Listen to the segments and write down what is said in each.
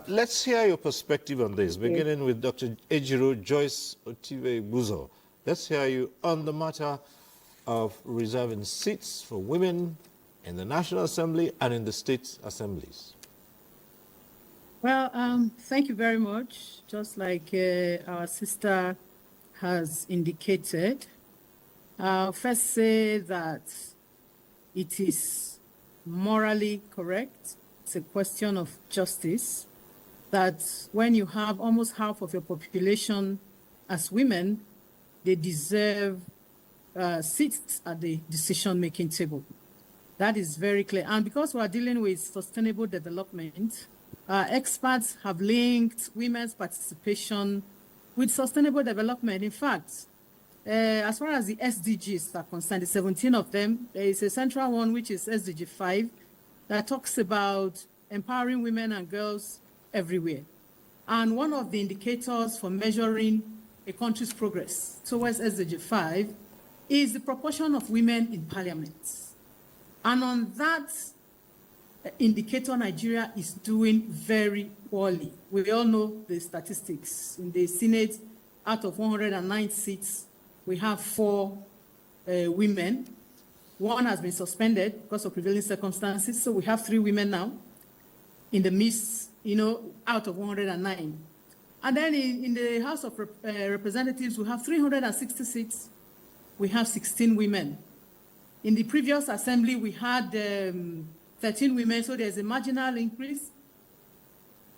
Let's hear your perspective on this, beginning with Dr. Ejiro Joyce Otiwe-Buzo. Let's hear you on the matter of reserving seats for women in the National Assembly and in the state assemblies. Well, thank you very much. Just like our sister has indicated, I'll first say that it is morally correct. It's a question of justice that when you have almost half of your population as women, they deserve seats at the decision-making table. That is very clear. And because we are dealing with sustainable development, experts have linked women's participation with sustainable development. In fact, as far as the SDGs are concerned, the 17 of them, there is a central one, which is SDG 5, that talks about empowering women and girls everywhere. And one of the indicators for measuring a country's progress towards SDG 5 is the proportion of women in parliament. And on that indicator, Nigeria is doing very poorly. We all know the statistics. In the Senate, out of 109 seats, we have 4 women. One has been suspended because of prevailing circumstances, so we have 3 women now in the midst, out of 109. And then in the House of Representatives, we have 360 seats. We have 16 women. In the previous assembly, we had 13 women, so there's a marginal increase.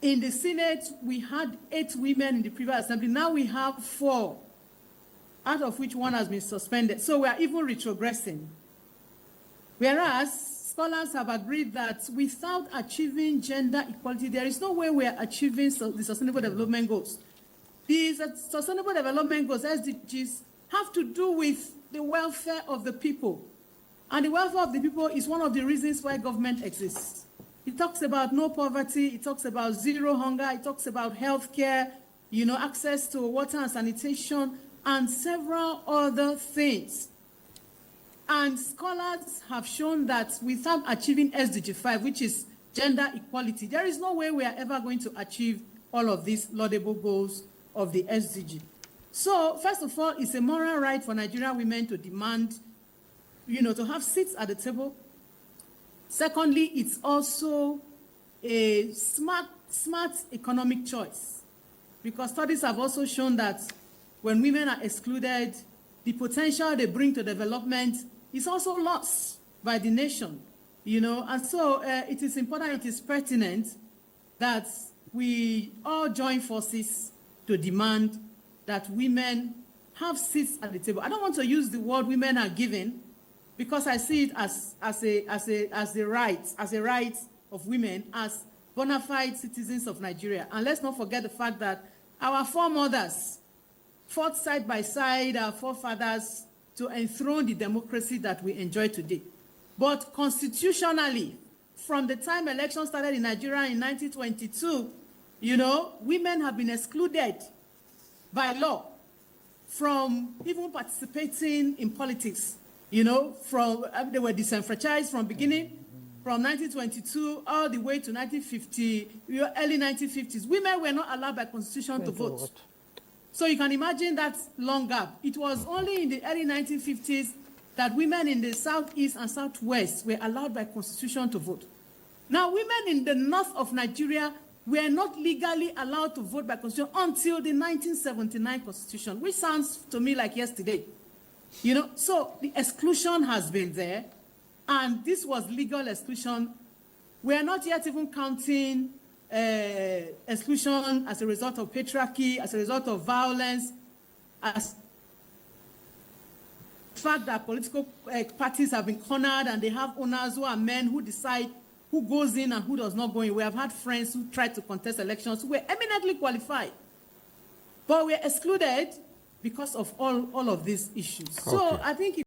In the Senate, we had 8 women in the previous assembly. Now we have 4, out of which 1 has been suspended. So we are even retrogressing. Whereas scholars have agreed that without achieving gender equality, there is no way we are achieving the Sustainable Development Goals. These Sustainable Development Goals, SDGs, have to do with the welfare of the people. And the welfare of the people is one of the reasons why government exists. It talks about no poverty, it talks about zero hunger, it talks about healthcare, access to water and sanitation, and several other things. And scholars have shown that without achieving SDG 5, which is gender equality, there is no way we are ever going to achieve all of these laudable goals of the SDG. So, first of all, it's a moral right for Nigerian women to demand, to have seats at the table. Secondly, it's also a smart economic choice, because studies have also shown that when women are excluded, the potential they bring to development is also lost by the nation, And so it is important, it is pertinent that we all join forces to demand that women have seats at the table. I don't want to use the word women are given, because I see it as a right of women, as bona fide citizens of Nigeria. And let's not forget the fact that our foremothers fought side by side, our forefathers, to enthrone the democracy that we enjoy today. But constitutionally, from the time elections started in Nigeria in 1922, women have been excluded by law from even participating in politics. They were disenfranchised from beginning, from 1922 all the way to 1950, early 1950s. Women were not allowed by constitution to vote. So you can imagine that long gap. It was only in the early 1950s that women in the southeast and southwest were allowed by constitution to vote. Now, women in the north of Nigeria were not legally allowed to vote by constitution until the 1979 constitution, which sounds to me like yesterday. So the exclusion has been there, and this was legal exclusion. We are not yet even counting exclusion as a result of patriarchy, as a result of violence, as the fact that political parties have been cornered and they have owners who are men who decide who goes in and who does not go in. We have had friends who tried to contest elections who were eminently qualified, but we are excluded because of all of these issues. Okay. So I think